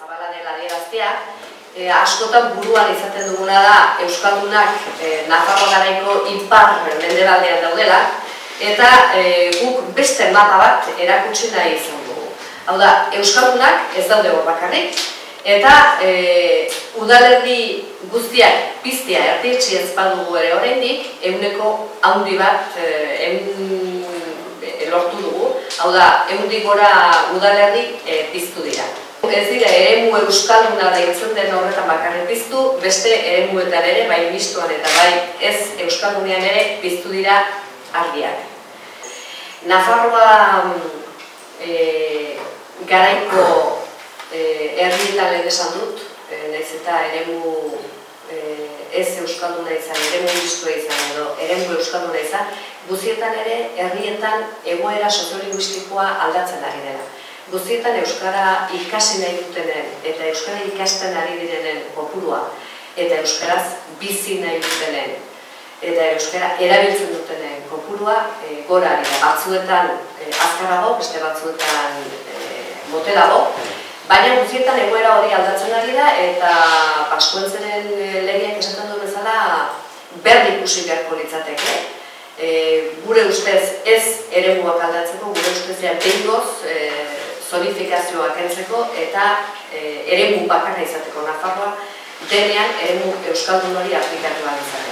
zabala dela adieraztea, askotan buruan izaten duguna da euskaldunak Nafarroa garaiko ipar mendebaldean daudela, eta guk beste mapa bat erakutsi nahi izan dugu. Hau da, euskaldunak ez daude hor bakarrik, eta udalerri guztiak piztia erdietsi ez badugu ere oraindik, ehuneko handi bat lortu dugu. Hau da, ehundik gora udalerri piztu dira. Ez dira, eremu euskalduna deitzen den horretan bakarrik piztu, beste eremuetan ere, bai mistoan eta bai ez euskaldunean ere piztu dira argiak. Nafarroa garaiko herrietan lehen esan dut, nahiz eta eremu ez euskalduna izan, eremu mistoa izan edo eremu euskalduna izan, guztietan ere herrietan egoera soziolinguistikoa aldatzen ari dela. Guztietan euskara ikasi nahi dutenen eta euskara ikasten ari direnen kopurua eta euskaraz bizi nahi dutenen eta euskara erabiltzen dutenen kopurua gora ari da. Batzuetan azkarrago, beste batzuetan motelago, baina guztietan egoera hori aldatzen ari da eta Paskuentzeren legeak esaten duen bezala berri ikusi beharko litzateke. Gure ustez ez eremuak aldatzeko, gure ustez behingoz zonifikazioa kentzeko eta eremu bakarra izateko Nafarroa denean eremu euskaldun hori aplikatu ahal izateko.